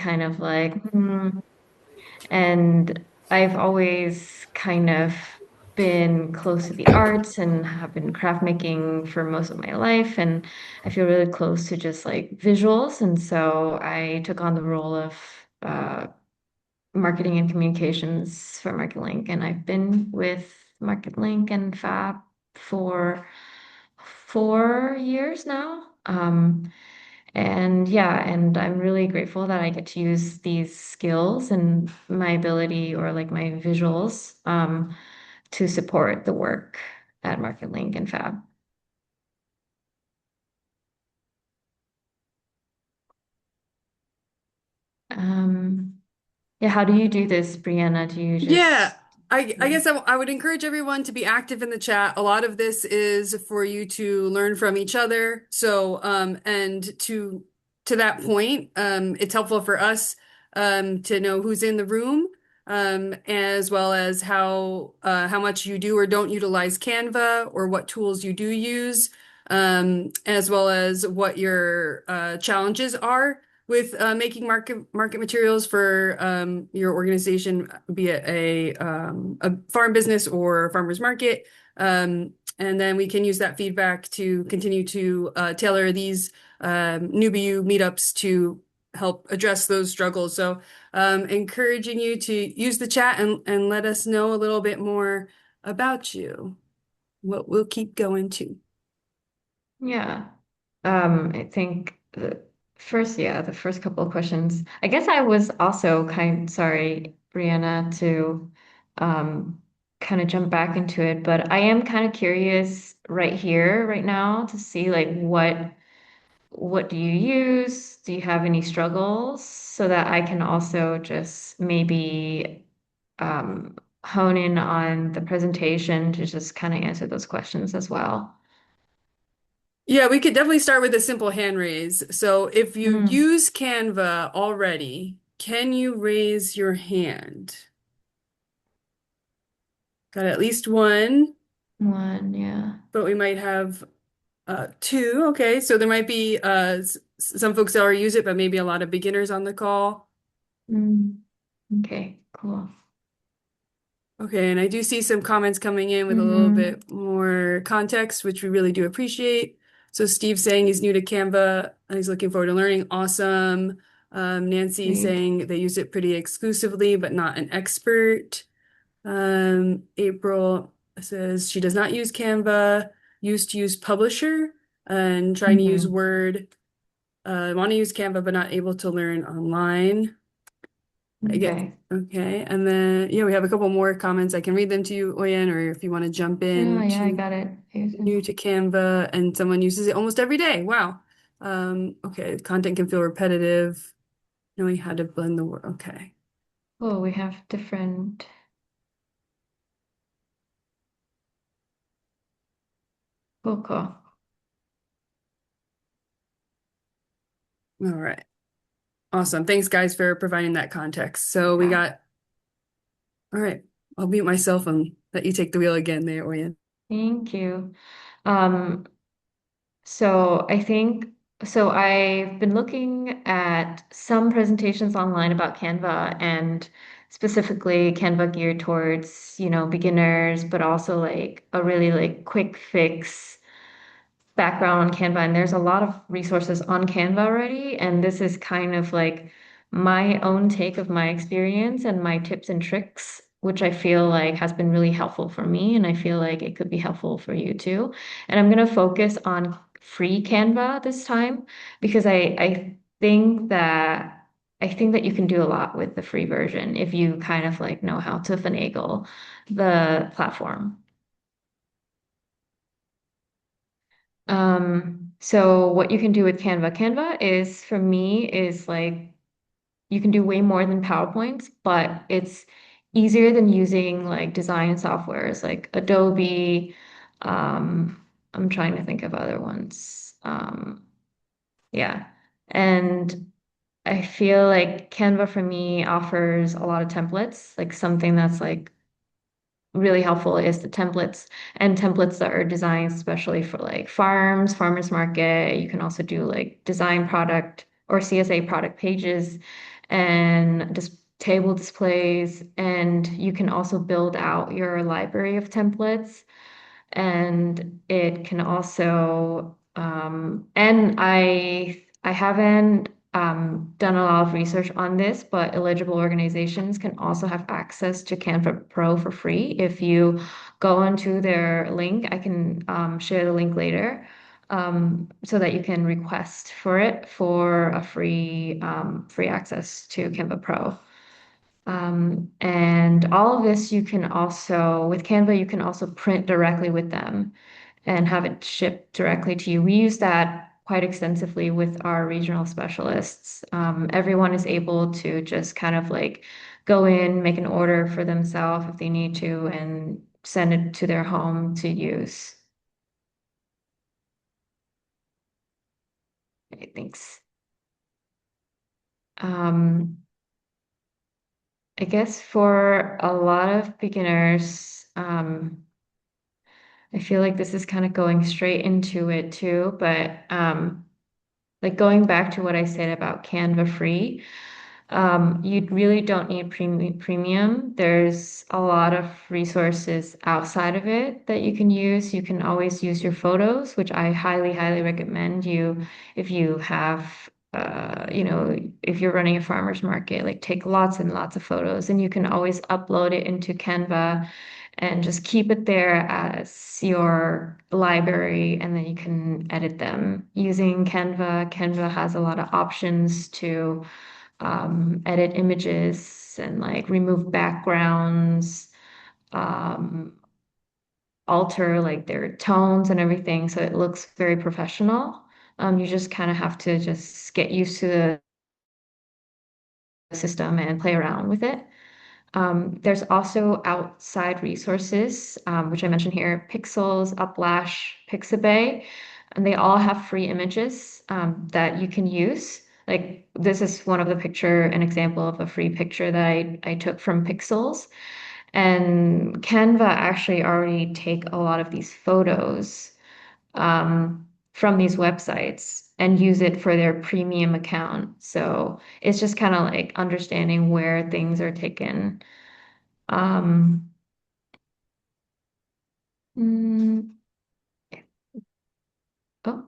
kind of like, and I've always kind of been close to the arts and have been craft making for most of my life. And I feel really close to just like visuals. And so I took on the role of marketing and communications for MarketLink. And I've been with MarketLink and Fab for 4 years now. And yeah, and I'm really grateful that I get to use these skills and my ability or like my visuals to support the work at MarketLink and Fab. Um, yeah, how do you do this, Brianna? Do you Yeah, just I guess I would encourage everyone to be active in the chat. A lot of this is for you to learn from each other. So, and to that point, it's helpful for us to know who's in the room, as well as how much you do or don't utilize Canva or what tools you do use, as well as what your challenges are with making market materials for your organization, be it a farm business or a farmer's market. And then we can use that feedback to continue to tailor these newbie you meetups to help address those struggles. So encouraging you to use the chat and let us know a little bit more about you. We'll keep going too. yeah. I think the first couple of questions. I guess I was also sorry, Brianna, to kind of jump back into it, but I am kind of curious right here, right now, to see like what do you use? Do you have any struggles so that I can also just maybe hone in on the presentation to just kind of answer those questions as well. Yeah, we could definitely start with a simple hand raise. So if you Mm, use Canva already, can you raise your hand? Got at least one, one, yeah. but we might have two. Okay, so there might be some folks that already use it, but maybe a lot of beginners on the call. Mm, okay, cool. Okay, and I do see some comments coming in with a little Mm-hmm. bit more context, which we really do appreciate. So Steve saying he's new to Canva and he's looking forward to learning. Awesome. Nancy Sweet. saying they use it pretty exclusively, but not an expert. April says she does not use Canva, used to use Publisher and trying to use Mm-hmm. Word. Want to use Canva, but not able to learn online. I get Okay. okay. And then yeah, we have a couple more comments. I can read them to you, Oyen, or if you want to jump Oh, in yeah, I to got it. new to Canva and someone uses it almost every day. Wow. Okay, content can feel repetitive, knowing how to blend the word. Okay. Oh, we have different. Cool, cool. All right. Awesome. Thanks, guys, for providing that context. So we Yeah. got, all right, I'll mute myself and let you take the wheel again there, Oyen. Thank you. Um, So I think, so I've been looking at some presentations online about Canva and specifically Canva geared towards, beginners, but also like a really like quick fix background on Canva, and there's a lot of resources on Canva already. And this is kind of like my own take of my experience and my tips and tricks, which I feel like has been really helpful for me. And I feel like it could be helpful for you too. And I'm going to focus on free Canva this time because I think that you can do a lot with the free version if you kind of like know how to finagle the platform. So what you can do with Canva is for me is like you can do way more than PowerPoints, but it's easier than using like design softwares like Adobe. I'm trying to think of other ones. Yeah. And I feel like Canva for me offers a lot of templates, like something that's like really helpful is the templates and templates that are designed especially for like farmers market. You can also do like design product or CSA product pages. and just table displays, and you can also build out your library of templates. And it can also and I haven't done a lot of research on this, but eligible organizations can also have access to Canva Pro for free. If you go onto their link, I can share the link later, so that you can request for it for a free access to Canva Pro. And all of this you can also, with Canva, you can also print directly with them and have it shipped directly to you. We use that quite extensively with our regional specialists. Everyone is able to just kind of like go in, make an order for themselves if they need to, and send it to their home to use. Okay, thanks. Um, I guess for a lot of beginners, I feel like this is kind of going straight into it too, but like going back to what I said about Canva free, you really don't need premium. There's a lot of resources outside of it that you can use. You can always use your photos, which I highly, highly recommend you if you have, if you're running a farmer's market, like take lots and lots of photos, and you can always upload it into Canva and just keep it there as your library, and then you can edit them using Canva. Canva has a lot of options to edit images and like remove backgrounds, um, alter like their tones and everything, so it looks very professional. You just kind of have to just get used to the system and play around with it. There's also outside resources, which I mentioned here, Pixels, Uplash, Pixabay, and they all have free images that you can use. Like this is one of the picture, an example of a free picture that I took from Pixels. And Canva actually already take a lot of these photos from these websites and use it for their premium account. So it's just kind of like understanding where things are taken. Um, mm, oh,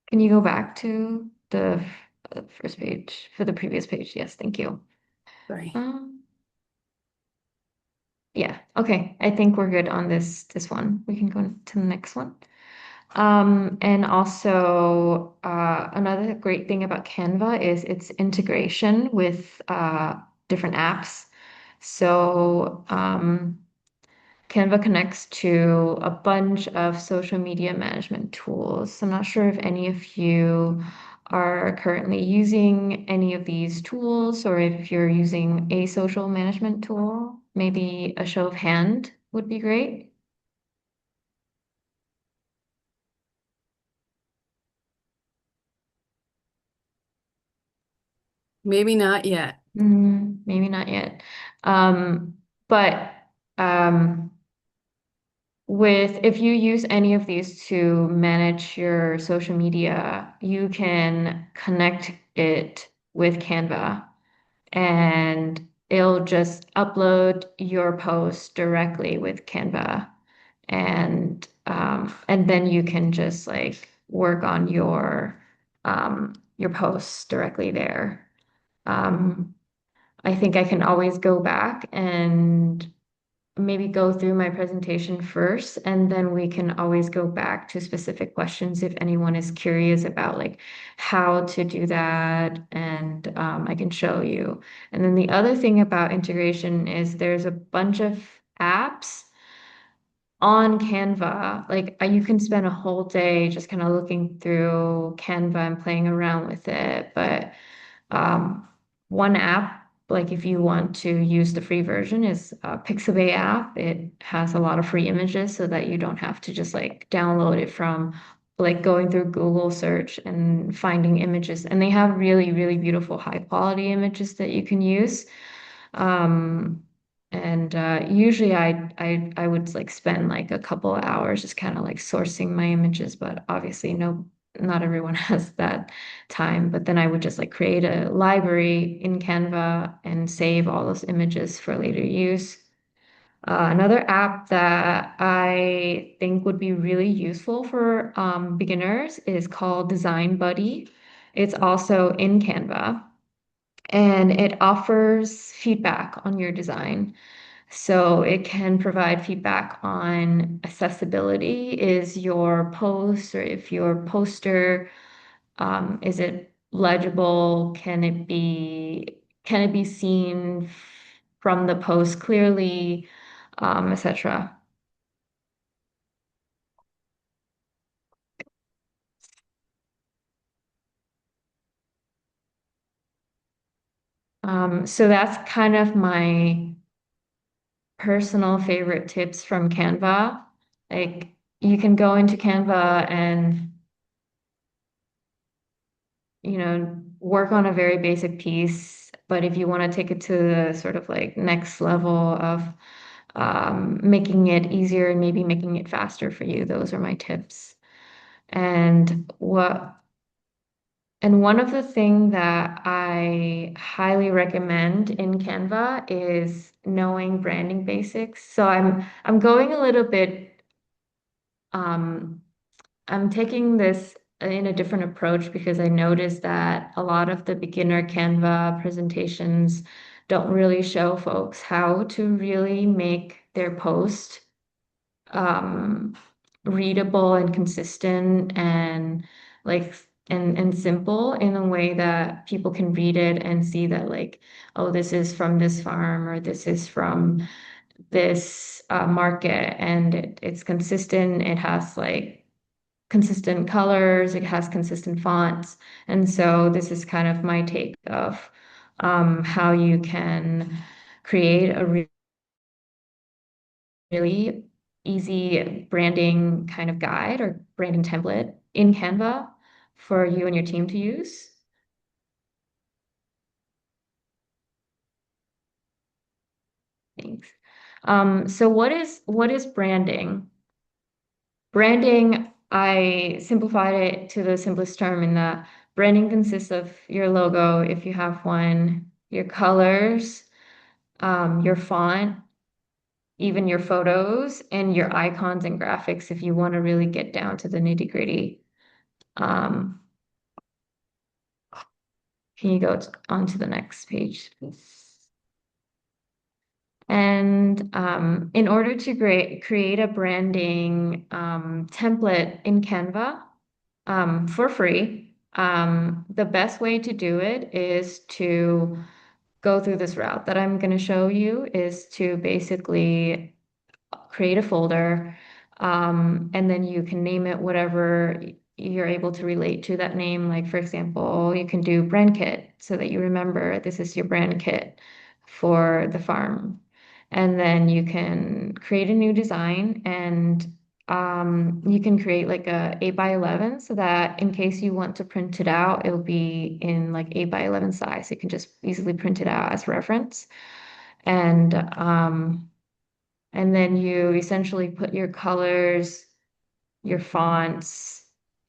can you go back to the first page for the previous page? Yes, thank you. Sorry. Um, yeah, okay. I think we're good on this one. We can go to the next one. And also, another great thing about Canva is its integration with different apps. So, Canva connects to a bunch of social media management tools. I'm not sure if any of you are currently using any of these tools, or if you're using a social management tool. Maybe a show of hand would be great. Maybe not yet. Maybe not yet. But um, with if you use any of these to manage your social media, you can connect it with Canva, and it'll just upload your post directly with Canva, and then you can just like work on your posts directly there. Um, I think I can always go back and maybe go through my presentation first, and then we can always go back to specific questions if anyone is curious about like how to do that, and I can show you. And then the other thing about integration is there's a bunch of apps on Canva. Like you can spend a whole day just kind of looking through Canva and playing around with it, but um, one app, like if you want to use the free version, is a Pixabay app. It has a lot of free images so that you don't have to just like download it from like going through Google search and finding images. And they have really, really beautiful high quality images that you can use. Um, and usually I would like spend like a couple of hours just kind of like sourcing my images, but obviously no not everyone has that time, but then I would just like create a library in Canva and save all those images for later use. Another app that I think would be really useful for beginners is called Design Buddy. It's also in Canva and it offers feedback on your design. So it can provide feedback on accessibility. Is your post or if your poster, is it legible? Can it be seen from the post clearly, etc. So that's kind of my personal favorite tips from Canva. Like you can go into Canva and work on a very basic piece, but if you want to take it to the sort of like next level of making it easier and maybe making it faster for you, those are my tips. And what and one of the thing that I highly recommend in Canva is knowing branding basics. So I'm going a little bit um, I'm taking this in a different approach because I noticed that a lot of the beginner Canva presentations don't really show folks how to really make their post um, readable and consistent and like and simple in a way that people can read it and see that like, oh, this is from this farm or this is from this market and it's consistent. It has like consistent colors, it has consistent fonts. And so this is kind of my take of how you can create a really easy branding kind of guide or branding template in Canva for you and your team to use. Thanks. So what is branding? Branding, I simplified it to the simplest term in that branding consists of your logo, if you have one, your colors, your font, even your photos, and your icons and graphics if you want to really get down to the nitty-gritty. Um, can you go on to the next page, please? And in order to create a branding template in Canva for free, the best way to do it is to go through this route that I'm going to show you is to basically create a folder, and then you can name it whatever you're able to relate to that name. Like, for example, you can do brand kit so that you remember this is your brand kit for the farm. And then you can create a new design and you can create like a 8 by 11 so that in case you want to print it out, it'll be in like 8 by 11 size. You can just easily print it out as reference. And then you essentially put your colors, your fonts,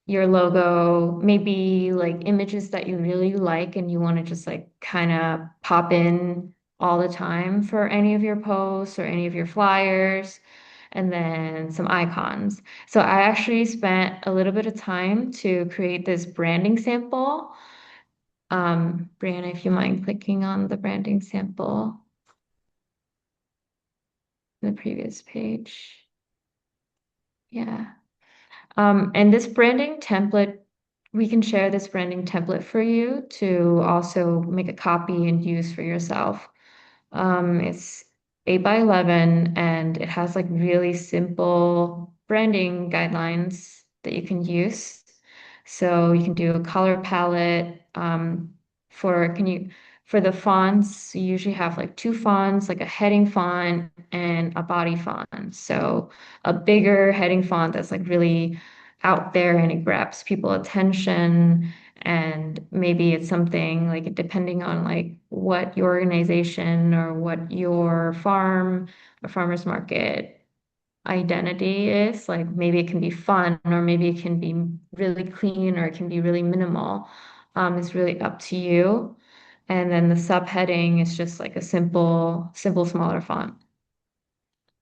your logo, maybe like images that you really like and you want to just like kind of pop in all the time for any of your posts or any of your flyers, and then some icons. So I actually spent a little bit of time to create this branding sample. Brianna, if you mind clicking on the branding sample in the previous page. Yeah. And this branding template, we can share this branding template for you to also make a copy and use for yourself. It's 8 by 11 and it has like really simple branding guidelines that you can use. So you can do a color palette for can you for the fonts, you usually have like two fonts, like a heading font and a body font. So a bigger heading font that's like really out there and it grabs people attention, and maybe it's something like depending on like what your organization or what your farm or farmers market identity is. Like maybe it can be fun, or maybe it can be really clean, or it can be really minimal. It's really up to you. And then the subheading is just like a simple, smaller font.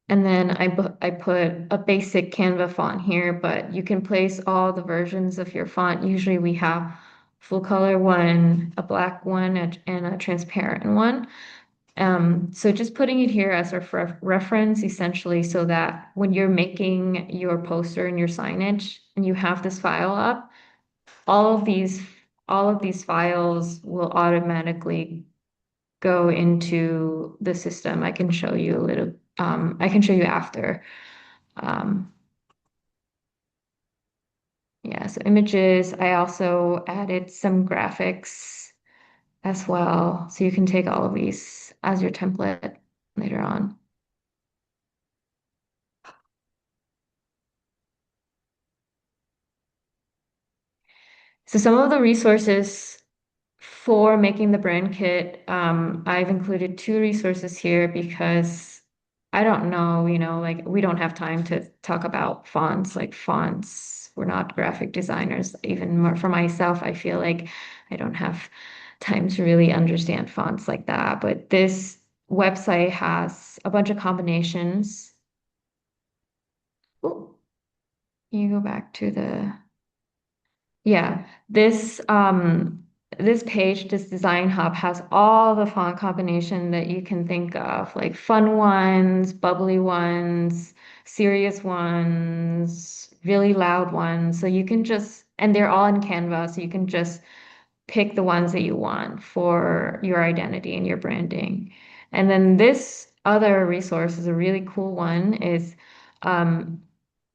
And then I put a basic Canva font here, but you can place all the versions of your font. Usually we have full color one, a black one, and a transparent one. So just putting it here as a reference, essentially, so that when you're making your poster and your signage and you have this file up, all of these all of these files will automatically go into the system. I can show you a little, I can show you after. Um, yeah, so images, I also added some graphics as well. So you can take all of these as your template later on. So some of the resources for making the brand kit, I've included two resources here because I don't know, like we don't have time to talk about fonts, like fonts. We're not graphic designers. Even more for myself, I feel like I don't have time to really understand fonts like that. But this website has a bunch of combinations. Oh, you go back to the Yeah, this page, this design hub has all the font combination that you can think of, like fun ones, bubbly ones, serious ones, really loud ones. So you can just, and they're all in Canva, so you can just pick the ones that you want for your identity and your branding. And then this other resource is a really cool one is um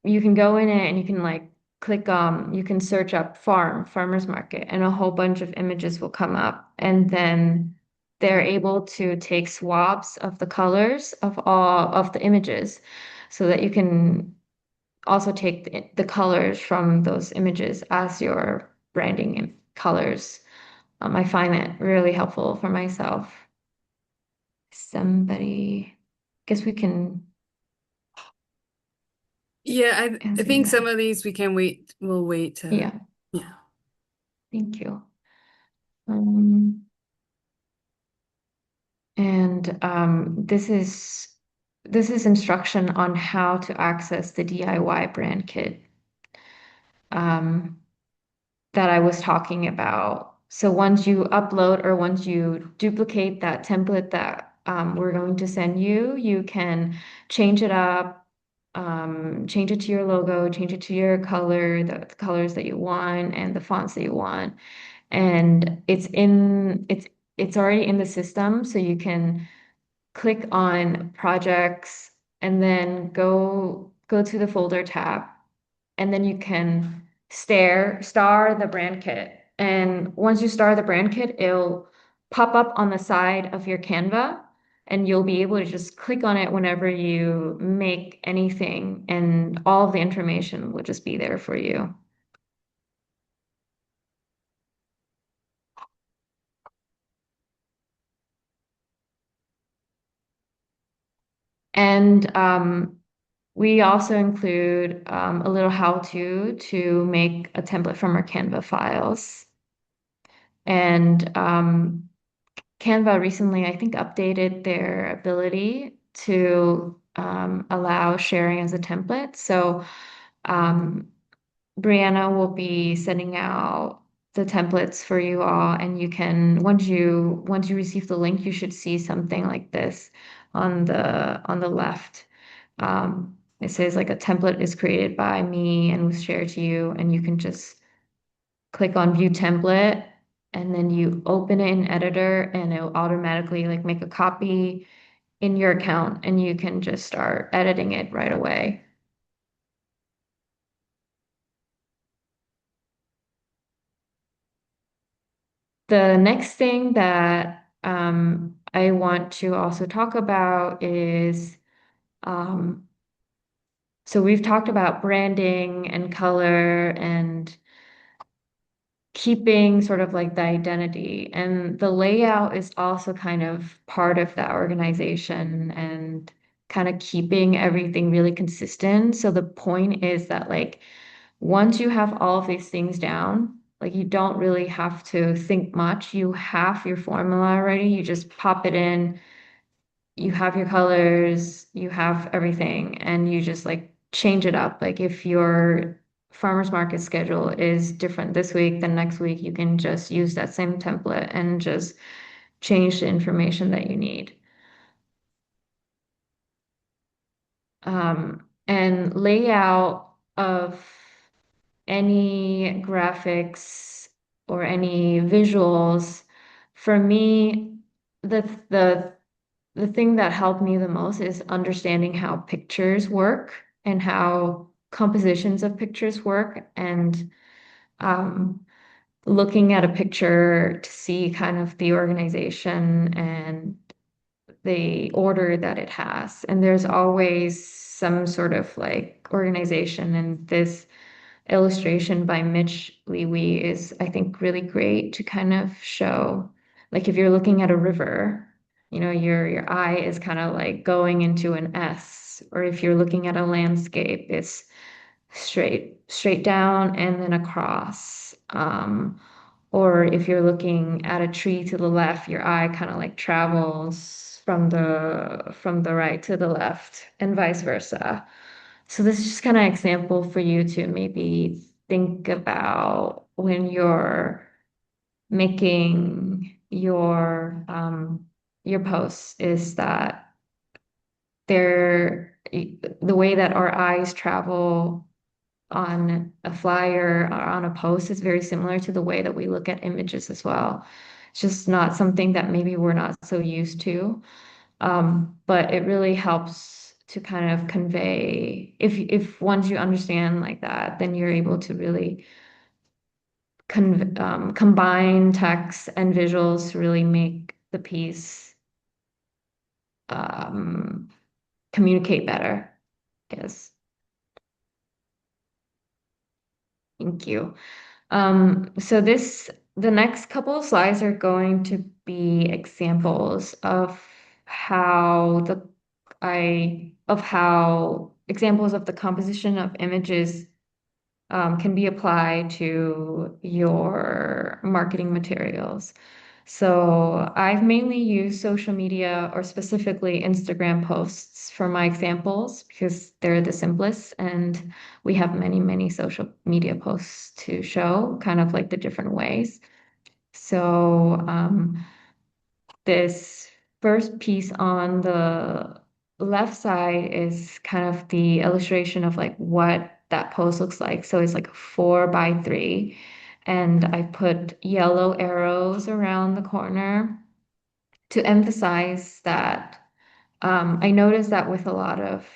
you can go in it and you can like click you can search up farmers market, and a whole bunch of images will come up, and then they're able to take swabs of the colors of all of the images so that you can also take the colors from those images as your branding colors. I find that really helpful for myself. Somebody, guess we can Yeah, I answer think some that. of these we can wait. We'll wait to, Yeah, yeah. thank you. Um, and this is instruction on how to access the DIY brand kit um, that I was talking about. So once you upload or once you duplicate that template that we're going to send you, you can change it up, change it to your logo, change it to your color, the colors that you want, and the fonts that you want. And it's already in the system, so you can click on projects and then go to the folder tab, and then you can star the brand kit. And once you star the brand kit, it'll pop up on the side of your Canva, and you'll be able to just click on it whenever you make anything, and all of the information will just be there for you. And we also include a little how-to to make a template from our Canva files. And Canva recently, I think, updated their ability to allow sharing as a template. So um, Brianna will be sending out the templates for you all, and you can once you receive the link, you should see something like this on the left. It says like a template is created by me and was shared to you, and you can just click on view template, and then you open it in editor, and it'll automatically like make a copy in your account, and you can just start editing it right away. The next thing that I want to also talk about is so we've talked about branding and color and keeping sort of like the identity, and the layout is also kind of part of that organization. And kind of keeping everything really consistent. So the point is that like once you have all of these things down, like you don't really have to think much. You have your formula already. You just pop it in, you have your colors, you have everything, and you just like change it up. Like if your farmer's market schedule is different this week than next week, you can just use that same template and just change the information that you need. And layout of any graphics or any visuals, for me, the the the thing that helped me the most is understanding how pictures work and how compositions of pictures work and um, looking at a picture to see kind of the organization and the order that it has. And there's always some sort of like organization. And this illustration by Mitch Lewy is, I think, really great to kind of show, like if you're looking at a river, your eye is kind of like going into an S, or if you're looking at a landscape, it's straight down and then across. Or if you're looking at a tree to the left, your eye kind of like travels from the right to the left and vice versa. So this is just kind of example for you to maybe think about when you're making your posts is that the way that our eyes travel on a flyer or on a post is very similar to the way that we look at images as well. It's just not something that maybe we're not so used to. But it really helps to kind of convey if once you understand like that, then you're able to really combine text and visuals to really make the piece um, communicate better. Yes, thank you. So the next couple of slides are going to be examples of how examples of the composition of images can be applied to your marketing materials. So I've mainly used social media or specifically Instagram posts for my examples because they're the simplest and we have many, many social media posts to show kind of like the different ways. So this first piece on the left side is kind of the illustration of like what that post looks like. So it's like 4 by 3. And I put yellow arrows around the corner to emphasize that I noticed that with a lot of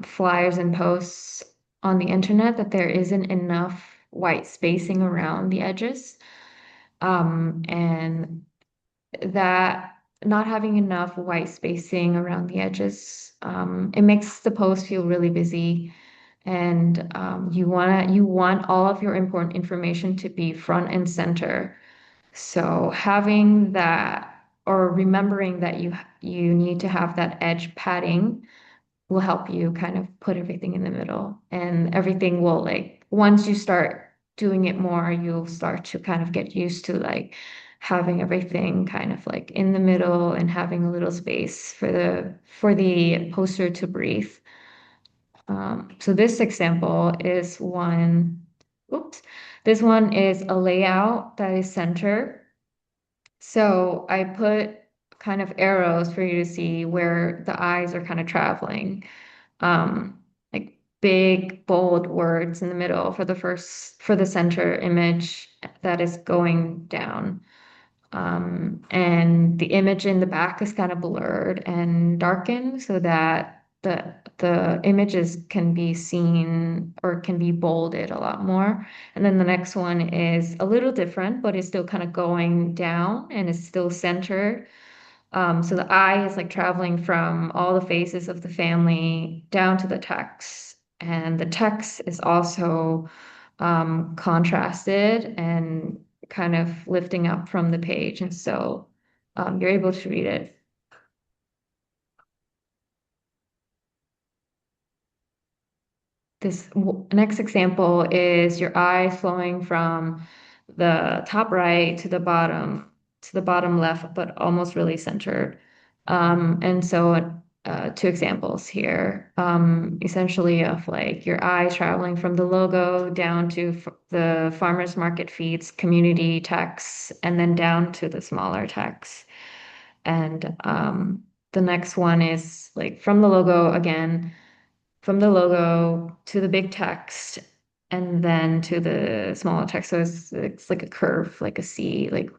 flyers and posts on the internet that there isn't enough white spacing around the edges. And that not having enough white spacing around the edges, it makes the post feel really busy. And you want all of your important information to be front and center. So having that or remembering that you need to have that edge padding will help you kind of put everything in the middle and everything will like once you start doing it more, you'll start to kind of get used to like having everything kind of like in the middle and having a little space for the poster to breathe. So this example is oops, this one is a layout that is center. So I put kind of arrows for you to see where the eyes are kind of traveling. Like big, bold words in the middle for the center image that is going down. And the image in the back is kind of blurred and darkened so that the images can be seen or can be bolded a lot more. And then the next one is a little different, but it's still kind of going down and it's still centered. So the eye is like traveling from all the faces of the family down to the text. And the text is also contrasted and kind of lifting up from the page. And so you're able to read it. Next example is your eyes flowing from the top right to the bottom left, but almost really centered. And so two examples here, essentially of like your eyes traveling from the logo down to the farmers market feeds, community text, and then down to the smaller text. And the next one is like from the logo again, from the logo to the big text and then to the smaller text. So it's like a curve, like a C, like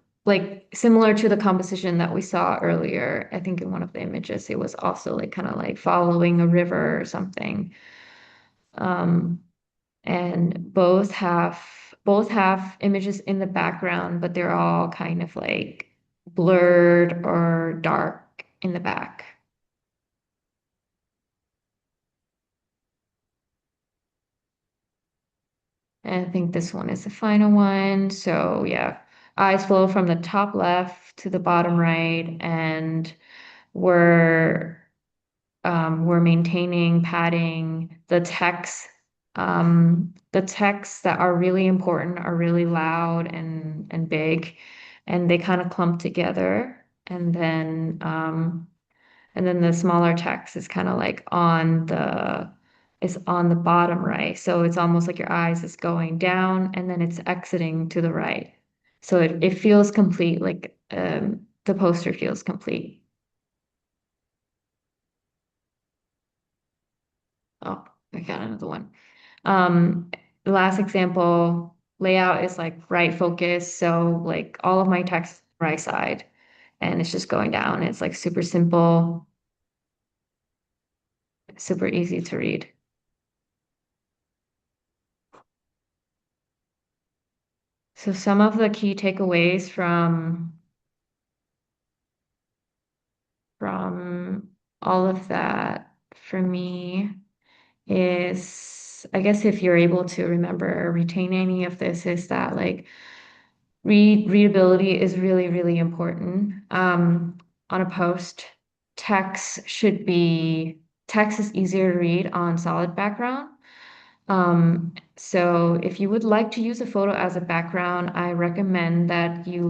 similar to the composition that we saw earlier. I think in one of the images, it was also like kind of like following a river or something. Um, and both have images in the background, but they're all kind of like blurred or dark in the back. And I think this one is the final one. So yeah, eyes flow from the top left to the bottom right, and we're we're maintaining padding. The texts that are really important are really loud and big, and they kind of clump together. And then the smaller text is kind of like is on the bottom right. So it's almost like your eyes is going down and then it's exiting to the right. So it feels complete, like the poster feels complete. Oh, I got another one. Um, the last example, layout is like right focus. So like all of my text right side and it's just going down. It's like super simple, super easy to read. So some of the key takeaways from all of that for me is, I guess if you're able to remember or retain any of this, is that like readability is really, really important. On a post, text is easier to read on solid background. So if you would like to use a photo as a background, I recommend that you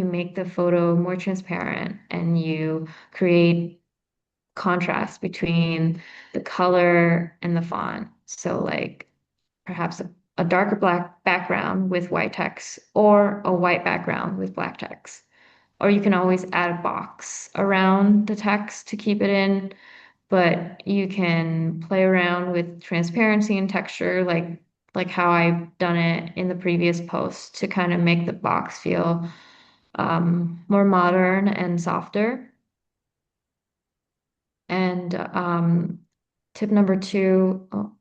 make the photo more transparent and you create contrast between the color and the font. So like perhaps a darker black background with white text or a white background with black text. Or you can always add a box around the text to keep it in, but you can play around with transparency and texture like how I've done it in the previous post to kind of make the box feel more modern and softer. And tip number two, oh,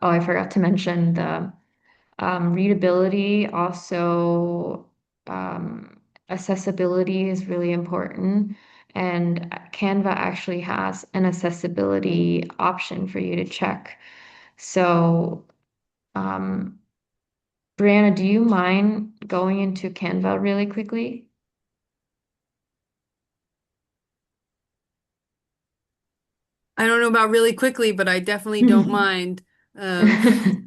I forgot to mention the readability. Also, accessibility is really important. And Canva actually has an accessibility option for you to check. So, um, Brianna, do you mind going into Canva really quickly? I don't know about really quickly, but I definitely don't mind. Um,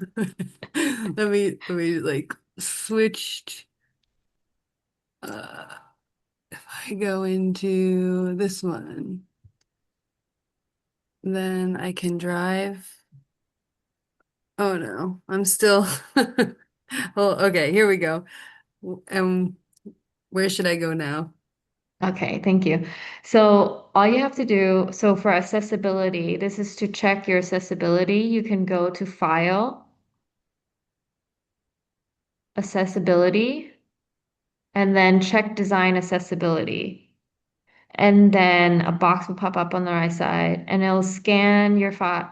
let me like switch. Uh, if I go into this one, then I can drive. Oh no, I'm still. Well, okay, here we go. Um, where should I go now? Okay, thank you. So all you have to do, so for accessibility, this is to check your accessibility. You can go to File, Accessibility, and then check Design Accessibility. And then a box will pop up on the right side, and it'll scan your file,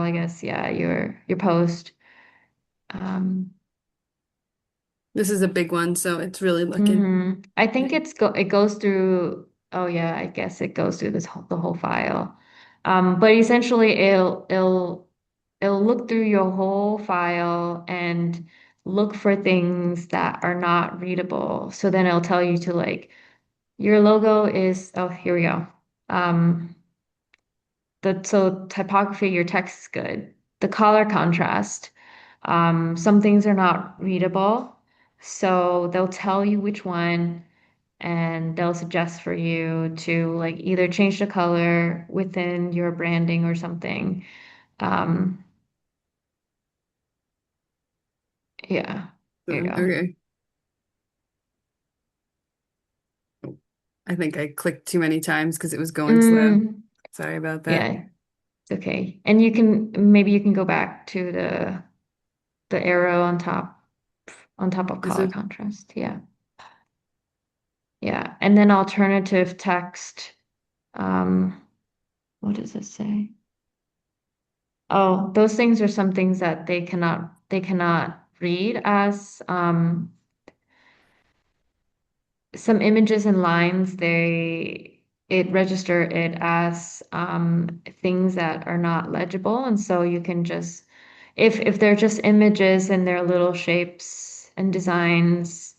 I guess. Yeah, your post. Um, This is a big one, so it's really looking. I think it goes through. Oh yeah, I guess it goes through the whole file. But essentially, it'll look through your whole file and look for things that are not readable. So then it'll tell you to like your logo is. Oh, here we go. Um, so typography, your text is good. The color contrast, some things are not readable, so they'll tell you which one, and they'll suggest for you to like either change the color within your branding or something. Um, yeah, there you go. Okay. Oh, I think I clicked too many times because it was going slow. Mm, Sorry about that. yeah, it's okay. And you can maybe you can go back to the arrow on top of This color one? contrast. Yeah. Yeah. And then alternative text. Um, what does it say? Oh, those things are some things that they cannot read as some images and lines, it register it as things that are not legible, and so you can just if they're just images and they're little shapes and designs,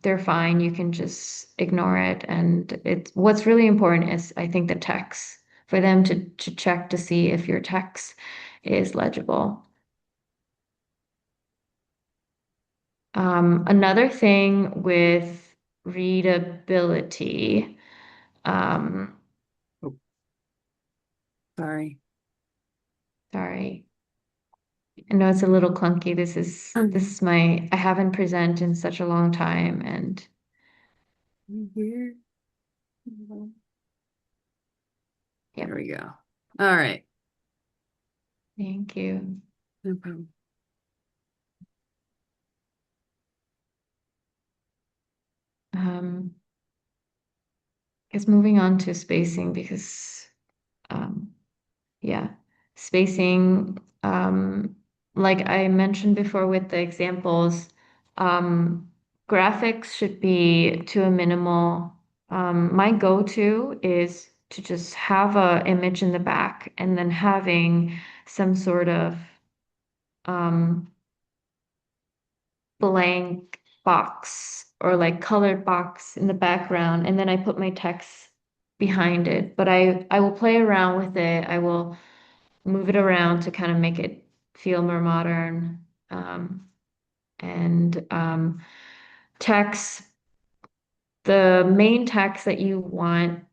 they're fine. You can just ignore it, and it's what's really important is I think the text for them to check to see if your text is legible. Another thing with readability. Um, Oh, sorry. sorry. I know it's a little clunky. This is my I haven't present in such a long time and Here. yeah, There we go. All right. thank you. No problem. Um, I guess moving on to spacing because um yeah, spacing like I mentioned before with the examples, um graphics should be to a minimal. My go-to is to just have a image in the back and then having some sort of um, blank box or like colored box in the background, and then I put my text behind it. But I will play around with it. I will move it around to kind of make it feel more modern. And text, the main text that you want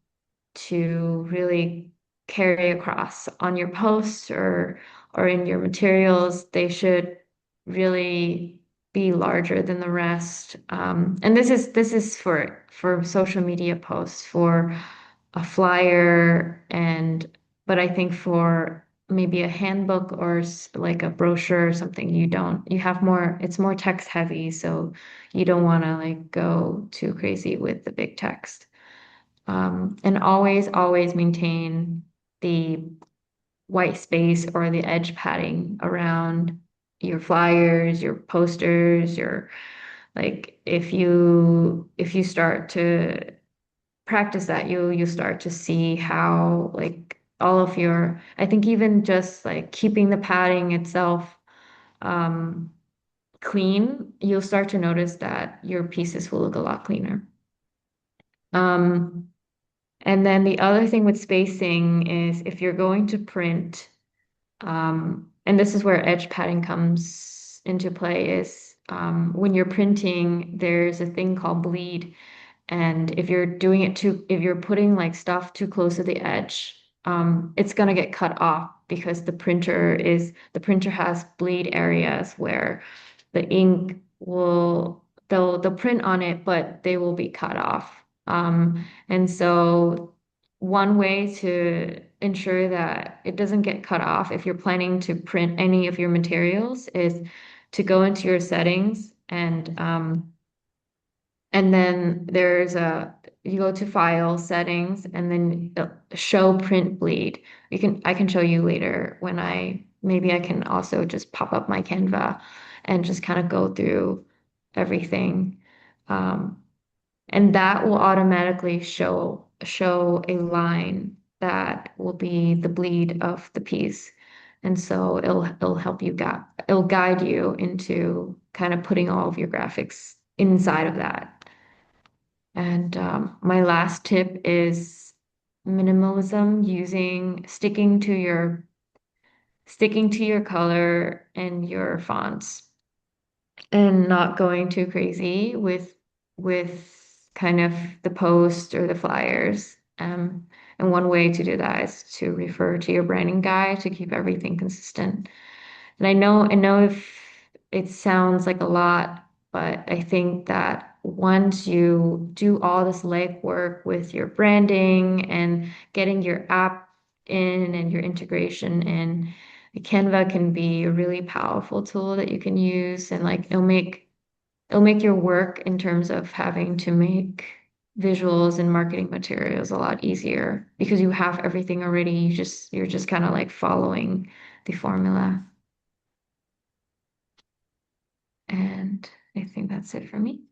to really carry across on your posts or in your materials. They should really be larger than the rest. And this is for social media posts, for a flyer, and but I think for maybe a handbook or like a brochure or something, you have more, it's more text heavy, so you don't want to like go too crazy with the big text. And always maintain the white space or the edge padding around your flyers, your posters, your like if you start to practice that, you start to see how like all of your, I think even just like keeping the padding itself um clean, you'll start to notice that your pieces will look a lot cleaner. Um, And then the other thing with spacing is if you're going to print, and this is where edge padding comes into play, is when you're printing, there's a thing called bleed. And if you're doing it too, if you're putting like stuff too close to the edge, it's gonna get cut off because the printer has bleed areas where the ink they'll print on it, but they will be cut off. And so one way to ensure that it doesn't get cut off if you're planning to print any of your materials is to go into your settings and then you go to file settings and then show print bleed. I can show you later when maybe I can also just pop up my Canva and just kind of go through everything. Um, and that will automatically show a line that will be the bleed of the piece. And so it'll help it'll guide you into kind of putting all of your graphics inside of that. And my last tip is minimalism, using sticking to your color and your fonts and not going too crazy with kind of the post or the flyers. And one way to do that is to refer to your branding guide to keep everything consistent. And I know if it sounds like a lot, but I think that once you do all this legwork with your branding and getting your app in and your integration in, Canva can be a really powerful tool that you can use, and like it'll make your work in terms of having to make visuals and marketing materials a lot easier because you have everything already. You're just kind of like following the formula. And I think that's it for me.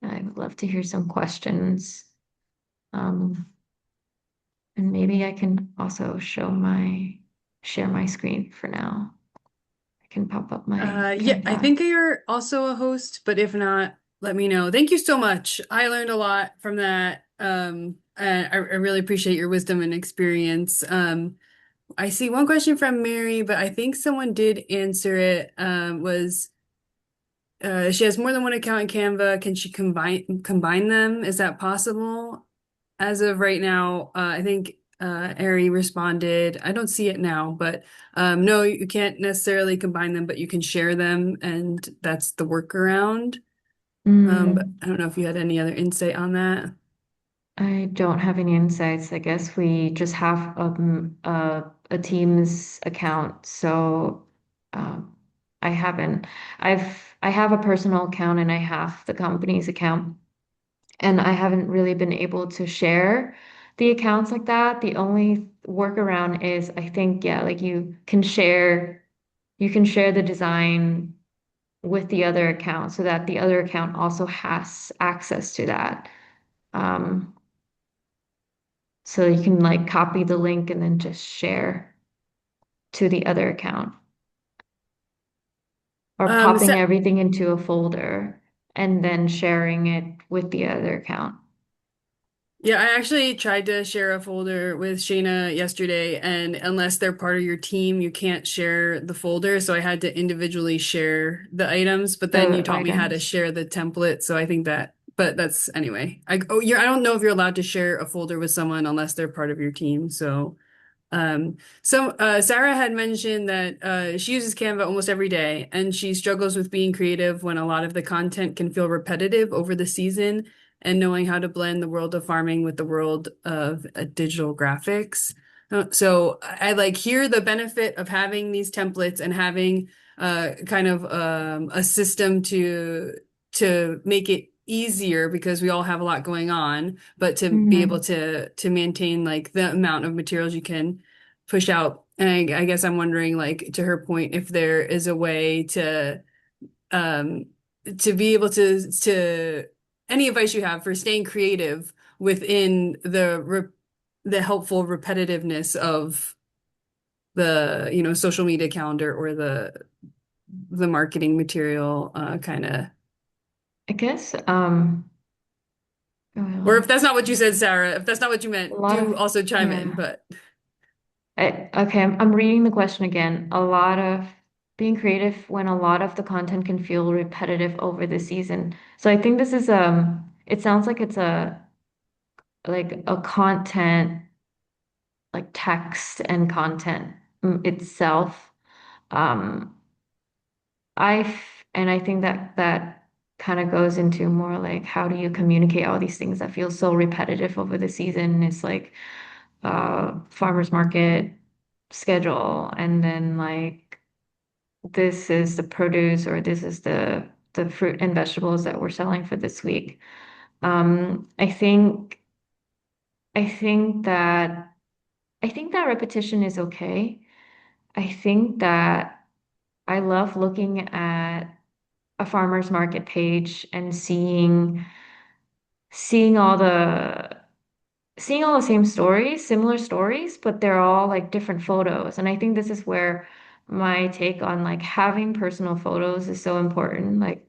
I would love to hear some questions. Um, and maybe I can also share my screen for now. I can pop up my Yeah, I Canva. think you're also a host, but if not, let me know. Thank you so much. I learned a lot from that. And I really appreciate your wisdom and experience. I see one question from Mary, but I think someone did answer it. Was she has more than one account in Canva. Can she combine them? Is that possible? As of right now, I think Ari responded. I don't see it now, but no, you can't necessarily combine them, but you can share them, and that's the workaround. But Mm, I don't know if you had any other insight on that. I don't have any insights. I guess we just have a Teams account, so um, I haven't. I have a personal account and I have the company's account, and I haven't really been able to share the accounts like that. The only workaround is I think, yeah, like you can share the design with the other account so that the other account also has access to that. Um, so you can like copy the link and then just share to the other account or So popping everything into a folder and then sharing it with the other account. yeah, I actually tried to share a folder with Shayna yesterday, and unless they're part of your team, you can't share the folder. So I had to individually share the items, but then you The taught me how to items. share the template. So I think that, but that's anyway. I don't know if you're allowed to share a folder with someone unless they're part of your team. Sarah had mentioned that she uses Canva almost every day, and she struggles with being creative when a lot of the content can feel repetitive over the season, and knowing how to blend the world of farming with the world of digital graphics. So I like hear the benefit of having these templates and having kind of a system to make it easier because we all have a lot going on, but to be able Mhm. to maintain like the amount of materials you can push out. And I guess I'm wondering, like, to her point, if there is a way um to be able to any advice you have for staying creative within the helpful repetitiveness of the, social media calendar or the marketing material kind of. I guess Or well, if that's not what you said, Sarah, if that's not what you a meant, lot of do also chime in. yeah. But Okay, I'm reading the question again. A lot of being creative when a lot of the content can feel repetitive over the season. So I think this is it sounds like it's a content like text and content itself. Um and I think that kind of goes into more like how do you communicate all these things that feel so repetitive over the season? It's like farmers market schedule and then like this is the produce or this is the fruit and vegetables that we're selling for this week. I think that I think that repetition is okay. I think that I love looking at a farmer's market page and seeing all the seeing all the same stories, similar stories, but they're all like different photos. And I think this is where my take on like having personal photos is so important. Like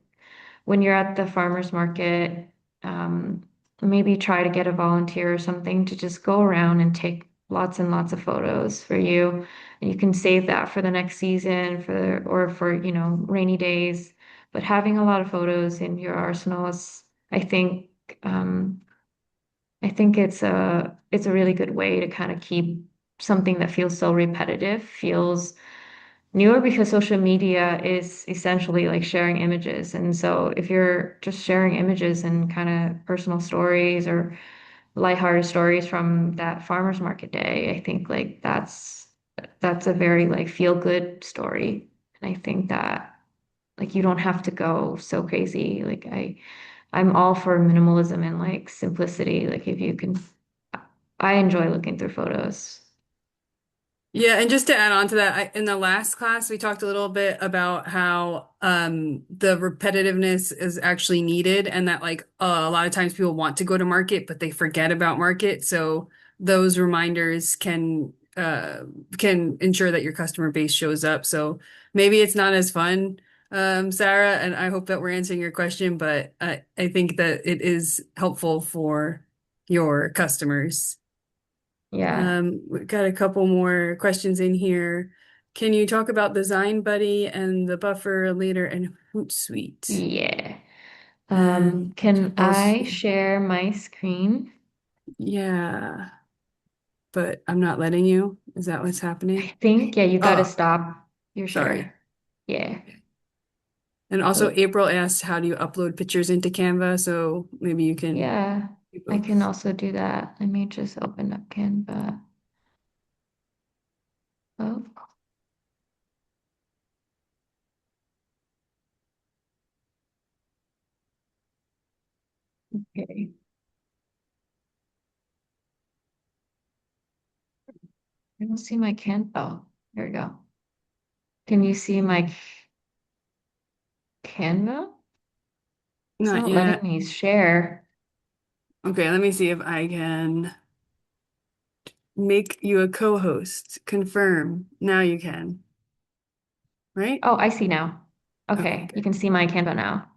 when you're at the farmer's market, um, maybe try to get a volunteer or something to just go around and take lots and lots of photos for you. And you can save that for the next season for or for, rainy days. But having a lot of photos in your arsenal is, I think, um, I think it's a really good way to kind of keep something that feels so repetitive, feels newer because social media is essentially like sharing images. And so if you're just sharing images and kind of personal stories or lighthearted stories from that farmer's market day, I think like that's a very like feel good story. And I think that like you don't have to go so crazy. Like I'm all for minimalism and like simplicity. Like if you can, I enjoy looking through photos. Yeah, and just to add on to that, in the last class, we talked a little bit about how the repetitiveness is actually needed, and that like a lot of times people want to go to market, but they forget about market. So those reminders can ensure that your customer base shows up. So maybe it's not as fun, Sarah, and I hope that we're answering your question, but I think that it is helpful for your customers. Yeah. We've got a couple more questions in here. Can you talk about Design Buddy and the buffer later and Hootsuite? Yeah. And Can I also, share my screen? yeah, but I'm not letting you. Is that what's I happening? think, yeah, you got to Oh, stop your sorry. share. Yeah. And also, Oh, April asked, how do you upload pictures into Canva? So maybe you can yeah. do I can both. also do that. Let me just open up Canva. Oh, okay. I don't see my Canva. Oh, there we go. Can you see my Canva? It's Not not letting yet. me share. Okay, let me see if I can make you a co-host. Confirm. Now you can, right? Oh, I see now. Okay, Okay, you good. can see my Canva now.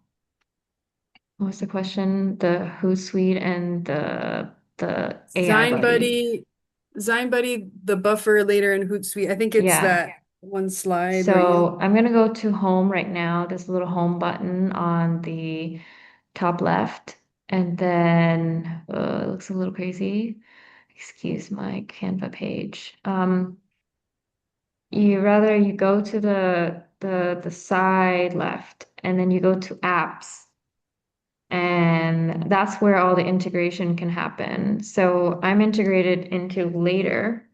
What was the question? The Hootsuite and the AI Design buddy. Buddy, Design Buddy, the buffer later in Hootsuite. I think it's Yeah. that one slide where you, So I'm gonna go to home right now. There's a little home button on the top left, and then it looks a little crazy. Excuse my Canva page. You go to the side left, and then you go to apps. And that's where all the integration can happen. So I'm integrated into Later,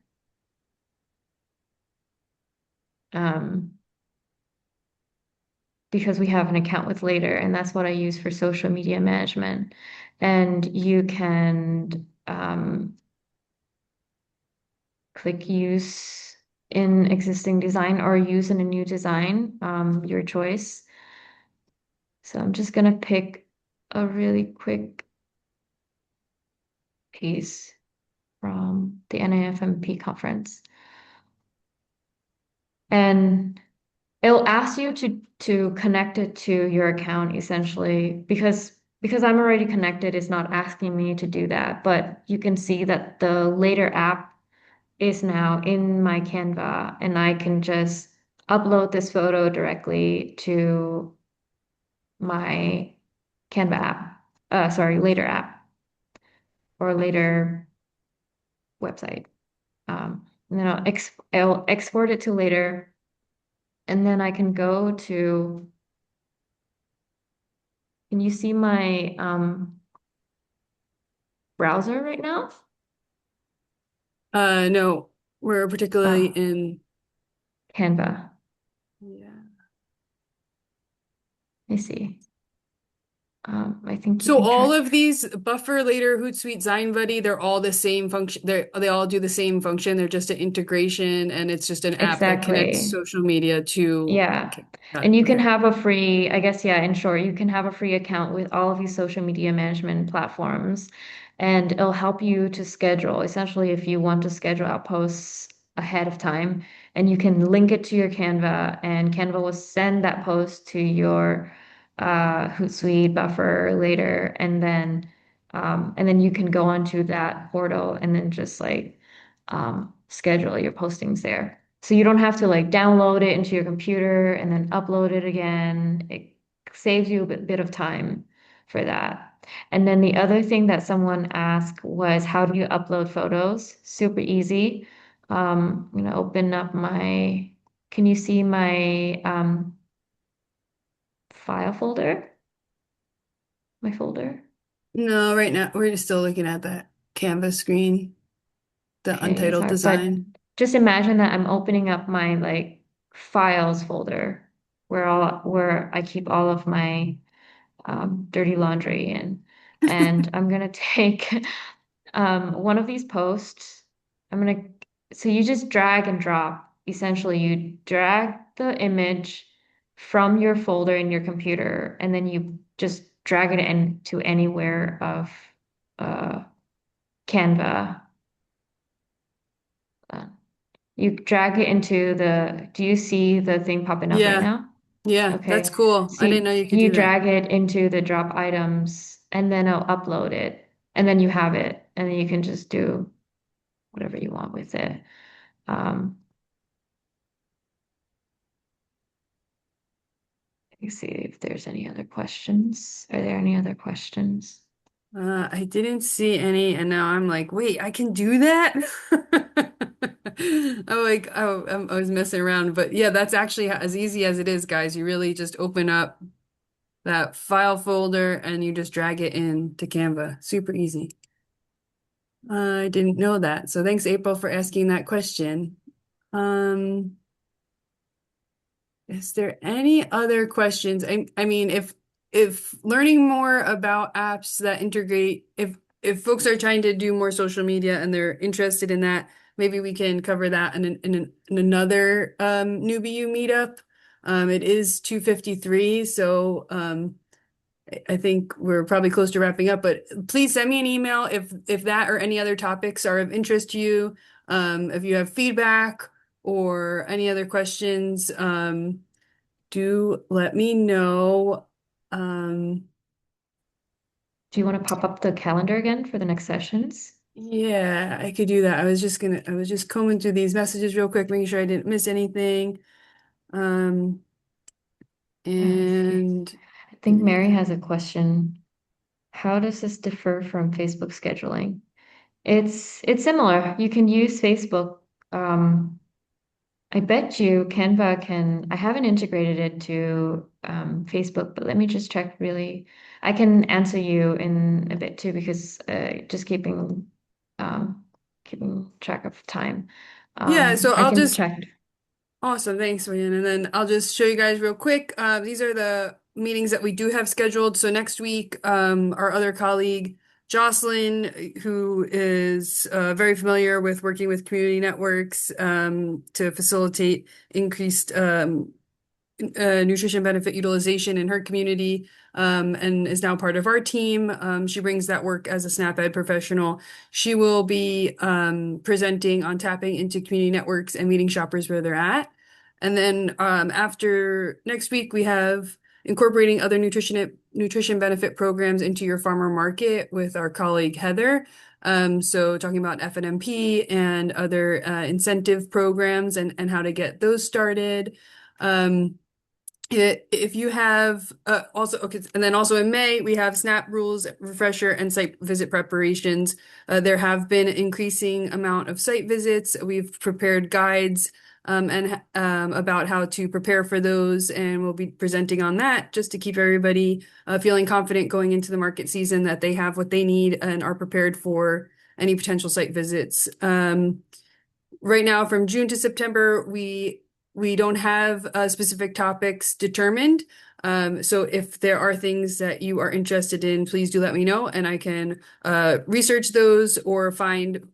um, because we have an account with Later, and that's what I use for social media management. And you can click use in existing design or use in a new design, your choice. So I'm just gonna pick a really quick piece from the NAFMP conference. And it'll ask you to connect it to your account essentially because I'm already connected, it's not asking me to do that. But you can see that the Later app is now in my Canva and I can just upload this photo directly to my Canva app. Sorry, Later app or Later website. And then I'll export it to Later and then I can go to, can you see my browser right now? no, we're particularly Oh, in, Canva. yeah. I see. I think you So can all try. of these buffer later Hootsuite Design Buddy, they're all the same function. They all do the same function. They're just an integration and it's just an app that connects Exactly. social media to, Yeah. okay, got And it. you can Okay. have a free, I guess, yeah, in short, you can have a free account with all of these social media management platforms, and it'll help you to schedule. Essentially, if you want to schedule out posts ahead of time, and you can link it to your Canva, and Canva will send that post to your Hootsuite buffer later, and then And then you can go onto that portal and then just like schedule your postings there. So you don't have to like download it into your computer and then upload it again. It saves you a bit of time for that. And then the other thing that someone asked was, how do you upload photos? Super easy. I'm gonna open up my, can you see my file folder? My folder? No, right now we're just still looking at that Canva screen, the Okay, untitled sorry, but design. just imagine that I'm opening up my like files folder where I keep all of my dirty laundry in, and I'm gonna take one of these posts. I'm gonna so you just drag and drop. Essentially, you drag the image from your folder in your computer, and then you just drag it into anywhere of uh, Canva. Uh, You drag it into do you see the thing popping up right Yeah. now? Yeah, that's Okay. cool. So I didn't know you could you do that. drag it into the drop items and then I'll upload it and then you have it and then you can just do whatever you want with it. Um, let me see if there's any other questions. Are there any other questions? I didn't see any, and now I'm like, wait, I can do that? I'm like, oh, I was messing around, but yeah, that's actually as easy as it is, guys. You really just open up that file folder and you just drag it in to Canva. Super easy. I didn't know that. So thanks, April, for asking that question. Um, Is there any other questions? I mean, if learning more about apps that integrate, if folks are trying to do more social media and they're interested in that, maybe we can cover that in another newbie you meetup. It is 2:53, so I think we're probably close to wrapping up. But please send me an email if that or any other topics are of interest to you. If you have feedback or any other questions. Do let me know. Um, Do you want to pop up the calendar again for the next sessions? yeah, I could do that. I was just combing through these messages real quick, making sure I didn't miss anything. Um, Okay. and I think Mary has a question. How does this differ from Facebook scheduling? It's similar. You can use Facebook. Um, I bet you Canva can. I haven't integrated it to Facebook, but let me just check really. I can answer you in a bit too because just keeping track of time. yeah, so I I'll can just check. awesome, thanks, Ryan. And then I'll just show you guys real quick. These are the meetings that we do have scheduled. So next week, our other colleague, Jocelyn, who is very familiar with working with community networks to facilitate increased nutrition benefit utilization in her community, and is now part of our team. She brings that work as a SNAP Ed professional. She will be presenting on tapping into community networks and meeting shoppers where they're at. And then after next week, we have incorporating other nutrition benefit programs into your farmer market with our colleague Heather. So talking about FNMP and other incentive programs and how to get those started. Um, if you have also okay, and then also in May we have SNAP rules refresher and site visit preparations. There have been increasing amount of site visits. We've prepared guides and about how to prepare for those, and we'll be presenting on that just to keep everybody feeling confident going into the market season that they have what they need and are prepared for any potential site visits. Right now from June to September, we don't have specific topics determined. So if there are things that you are interested in, please do let me know and I can research those or find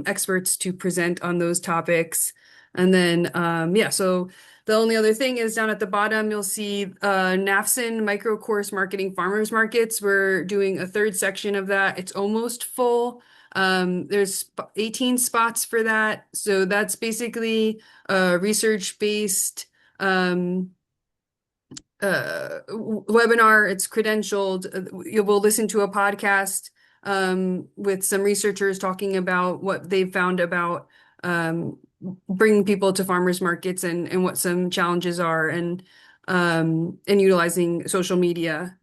experts to present on those topics. And then yeah, so the only other thing is down at the bottom, you'll see NAFSN micro course marketing farmers markets. We're doing a third section of that. It's almost full. There's 18 spots for that. So that's basically a research-based webinar. It's credentialed. You will listen to a podcast with some researchers talking about what they've found about um, bringing people to farmers markets and what some challenges are and utilizing social media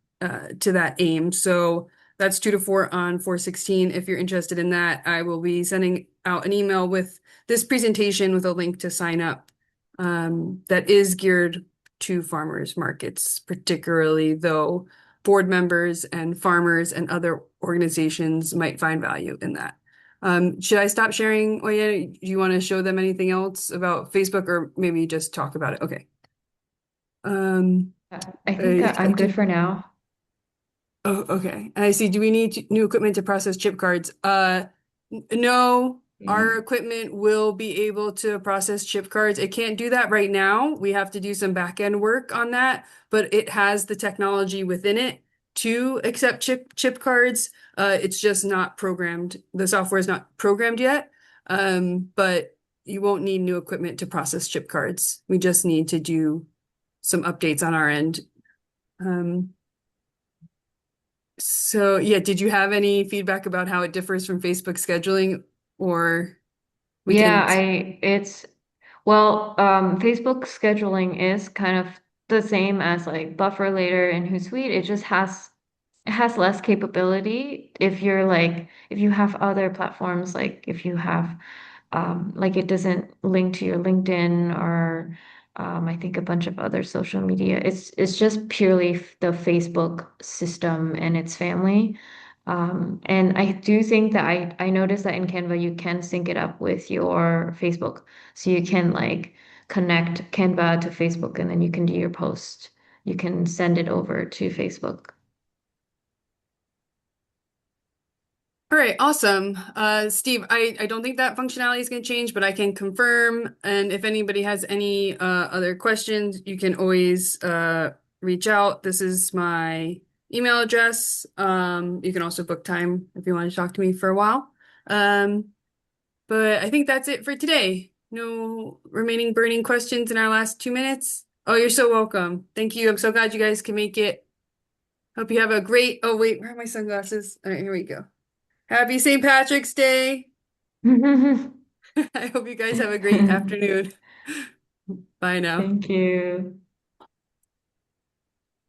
to that aim. So that's 2 to 4 on 416. If you're interested in that, I will be sending out an email with this presentation with a link to sign up that is geared to farmers markets, particularly though board members and farmers and other organizations might find value in that. Should I stop sharing, Oye? Do you want to show them anything else about Facebook or maybe just talk about it? Okay. Um, I think I'm good do, for now. oh, okay. I see. Do we need new equipment to process chip cards? No, our Okay. equipment will be able to process chip cards. It can't do that right now. We have to do some back end work on that, but it has the technology within it to accept chip cards. It's just not programmed. The software is not programmed yet. But you won't need new equipment to process chip cards. We just need to do some updates on our end. Um, so yeah, did you have any feedback about how it differs from Facebook scheduling, or we Yeah, can? well, Facebook scheduling is kind of the same as like Buffer Later and Hootsuite. It has less capability if you're like if you have other platforms like if you have like it doesn't link to your LinkedIn or I think a bunch of other social media. It's just purely the Facebook system and its family. And I do think that I noticed that in Canva you can sync it up with your Facebook. So you can like connect Canva to Facebook and then you can do your post. You can send it over to Facebook. All right, awesome. Steve, I don't think that functionality is going to change, but I can confirm. And if anybody has any other questions, you can always reach out. This is my email address. You can also book time if you want to talk to me for a while. Um, but I think that's it for today. No remaining burning questions in our last 2 minutes. Oh, you're so welcome. Thank you. I'm so glad you guys can make it. Hope you have a great, oh wait, where are my sunglasses? All right, here we go. Happy St. Patrick's Day. I hope you guys have a great afternoon. Bye now. Thank you.